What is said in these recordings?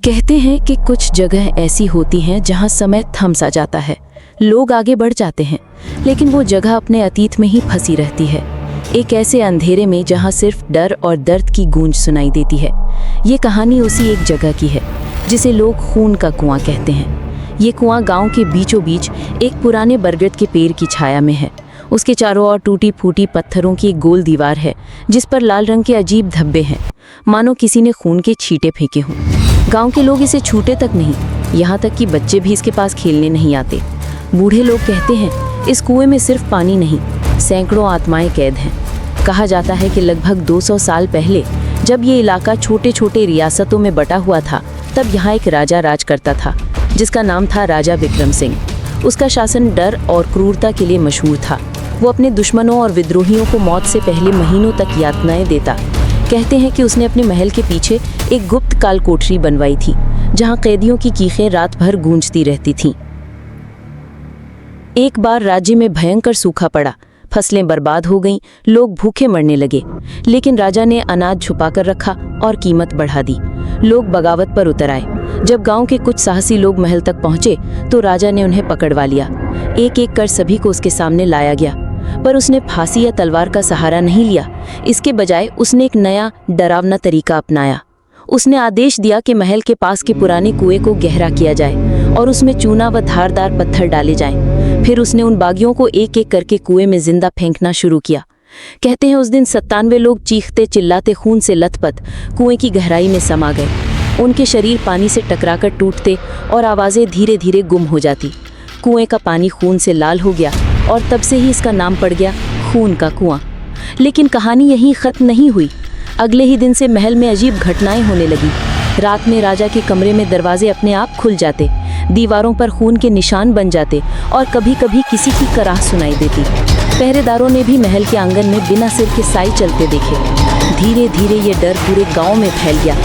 कहते हैं कि कुछ जगह ऐसी होती हैं जहां समय थम सा जाता है। लोग आगे बढ़ जाते हैं, लेकिन वो जगह अपने अतीत में ही फंसी रहती है, एक ऐसे अंधेरे में जहां सिर्फ डर और दर्द की गूंज सुनाई देती है। ये कहानी उसी एक जगह की है जिसे लोग खून का कुआं कहते हैं। ये कुआं गांव के बीचों बीच एक पुराने बरगद के पेड़ की छाया में है। उसके चारों ओर टूटी फूटी पत्थरों की एक गोल दीवार है जिस पर लाल रंग के अजीब धब्बे हैं, मानो किसी ने खून के छींटे फेंके हों। गांव के लोग इसे छूते तक नहीं, यहाँ तक कि बच्चे भी इसके पास खेलने नहीं आते। बूढ़े लोग कहते हैं इस कुएं में सिर्फ पानी नहीं, सैकड़ों आत्माएं कैद हैं। कहा जाता है कि लगभग 200 साल पहले जब ये इलाका छोटे छोटे रियासतों में बटा हुआ था, तब यहाँ एक राजा राज करता था जिसका नाम था राजा विक्रम सिंह। उसका शासन डर और क्रूरता के लिए मशहूर था। वो अपने दुश्मनों और विद्रोहियों को मौत से पहले महीनों तक यातनाएं देता। कहते हैं कि उसने अपने महल के पीछे एक गुप्त काल कोठरी बनवाई थी जहां कैदियों की चीखें रात भर गूंजती रहती थीं। एक बार राज्य में भयंकर सूखा पड़ा, फसलें बर्बाद हो गईं, लोग भूखे मरने लगे। लेकिन राजा ने अनाज छुपाकर रखा और कीमत बढ़ा दी। लोग बगावत पर उतर आए। जब गांव के कुछ साहसी लोग महल तक पहुंचे तो राजा ने उन्हें पकड़वा लिया। एक एक कर सभी को उसके सामने लाया गया, पर उसने फांसी या तलवार का सहारा नहीं लिया। इसके बजाय उसने एक नया डरावना तरीका अपनाया। उसने आदेश दिया कि महल के पास के पुराने कुएं को गहरा किया जाए और उसमें चूना व धारदार पत्थर डाले जाएं। फिर उसने उन बागियों को एक एक करके कुएं में जिंदा फेंकना शुरू किया। कहते हैं उस दिन 97 लोग चीखते चिल्लाते खून से लथपथ कुएं की गहराई में समा गए। उनके शरीर पानी से टकराकर टूटते और आवाज़ें धीरे धीरे गुम हो जाती। कुएं का पानी खून से लाल हो गया और तब से ही इसका नाम पड़ गया खून का कुआं। लेकिन कहानी यहीं ख़त्म नहीं हुई। अगले ही दिन से महल में अजीब घटनाएं होने लगी। रात में राजा के कमरे में दरवाजे अपने आप खुल जाते, दीवारों पर खून के निशान बन जाते और कभी कभी किसी की कराह सुनाई देती। पहरेदारों ने भी महल के आंगन में बिना सिर के साई चलते देखे। धीरे धीरे ये डर पूरे गांव में फैल गया।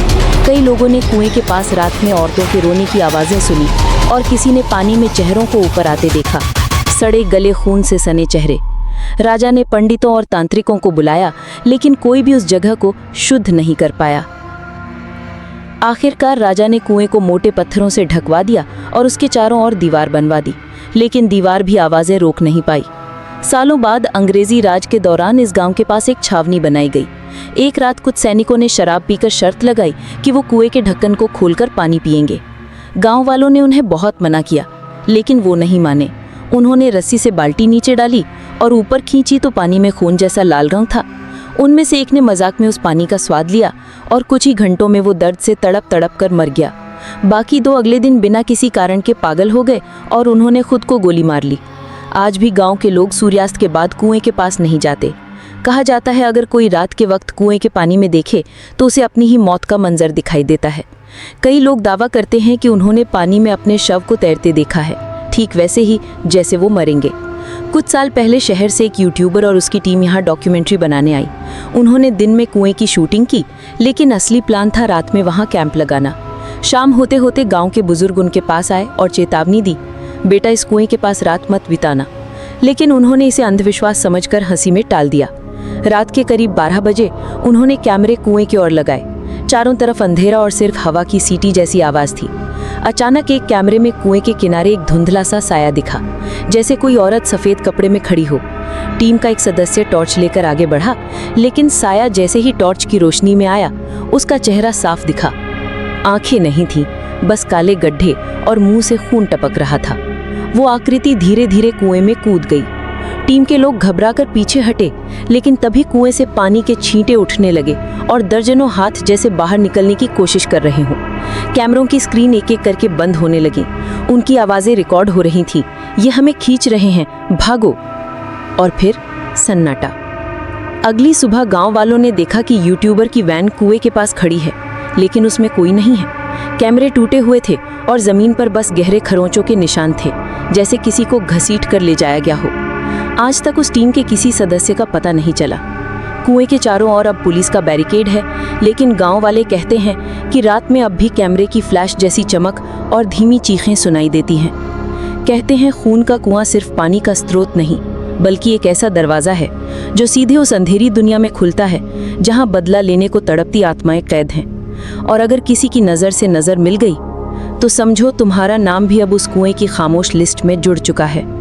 कई लोगों ने कुएं के पास रात में औरतों के रोने की आवाज़ें सुनी और किसी ने पानी में चेहरों को ऊपर आते देखा, सड़े गले खून से सने चेहरे। राजा ने पंडितों और तांत्रिकों को बुलाया, लेकिन कोई भी उस जगह को शुद्ध नहीं कर पाया। आखिरकार राजा ने कुएं को मोटे पत्थरों से ढकवा दिया और उसके चारों ओर दीवार बनवा दी, लेकिन दीवार भी आवाज़ें रोक नहीं पाई। सालों बाद अंग्रेजी राज के दौरान इस गांव के पास एक छावनी बनाई गई। एक रात कुछ सैनिकों ने शराब पीकर शर्त लगाई कि वो कुएं के ढक्कन को खोलकर पानी पिएंगे। गांव वालों ने उन्हें बहुत मना किया, लेकिन वो नहीं माने। उन्होंने रस्सी से बाल्टी नीचे डाली और ऊपर खींची तो पानी में खून जैसा लाल रंग था। उनमें से एक ने मजाक में उस पानी का स्वाद लिया और कुछ ही घंटों में वो दर्द से तड़प तड़प कर मर गया। बाकी दो अगले दिन बिना किसी कारण के पागल हो गए और उन्होंने खुद को गोली मार ली। आज भी गांव के लोग सूर्यास्त के बाद कुएं के पास नहीं जाते। कहा जाता है अगर कोई रात के वक्त कुएं के पानी में देखे तो उसे अपनी ही मौत का मंजर दिखाई देता है। कई लोग दावा करते हैं कि उन्होंने पानी में अपने शव को तैरते देखा है, ठीक वैसे ही जैसे वो मरेंगे। कुछ साल पहले शहर से एक यूट्यूबर और उसकी टीम यहाँ डॉक्यूमेंट्री बनाने आई। उन्होंने दिन में कुएं की शूटिंग की, लेकिन असली प्लान था रात में वहाँ कैंप लगाना। शाम होते होते गांव के बुजुर्ग उनके पास आए और चेतावनी दी, बेटा इस कुएं के पास रात मत बिताना। लेकिन उन्होंने इसे अंधविश्वास समझकर हंसी में टाल दिया। रात के करीब 12 बजे उन्होंने कैमरे कुएं की ओर लगाए। चारों तरफ अंधेरा और सिर्फ हवा की सीटी जैसी आवाज़ थी। अचानक एक कैमरे में कुएं के किनारे एक धुंधला सा साया दिखा, जैसे कोई औरत सफ़ेद कपड़े में खड़ी हो। टीम का एक सदस्य टॉर्च लेकर आगे बढ़ा, लेकिन साया जैसे ही टॉर्च की रोशनी में आया, उसका चेहरा साफ दिखा। आंखें नहीं थीं, बस काले गड्ढे और मुंह से खून टपक रहा था। वो आकृति धीरे धीरे कुएं में कूद गई। टीम के लोग घबराकर पीछे हटे, लेकिन तभी कुएं से पानी के छींटे उठने लगे और दर्जनों हाथ जैसे बाहर निकलने की कोशिश कर रहे हों। कैमरों की स्क्रीन एक एक करके बंद होने लगी। उनकी आवाज़ें रिकॉर्ड हो रही थीं, ये हमें खींच रहे हैं, भागो। और फिर सन्नाटा। अगली सुबह गांव वालों ने देखा कि यूट्यूबर की वैन कुएं के पास खड़ी है, लेकिन उसमें कोई नहीं है। कैमरे टूटे हुए थे और ज़मीन पर बस गहरे खरोंचों के निशान थे, जैसे किसी को घसीट कर ले जाया गया हो। आज तक उस टीम के किसी सदस्य का पता नहीं चला। कुएं के चारों ओर अब पुलिस का बैरिकेड है, लेकिन गांव वाले कहते हैं कि रात में अब भी कैमरे की फ्लैश जैसी चमक और धीमी चीखें सुनाई देती हैं। कहते हैं खून का कुआं सिर्फ पानी का स्रोत नहीं, बल्कि एक ऐसा दरवाज़ा है जो सीधे उस अंधेरी दुनिया में खुलता है जहां बदला लेने को तड़पती आत्माएं कैद हैं। और अगर किसी की नज़र से नज़र मिल गई तो समझो तुम्हारा नाम भी अब उस कुएं की खामोश लिस्ट में जुड़ चुका है।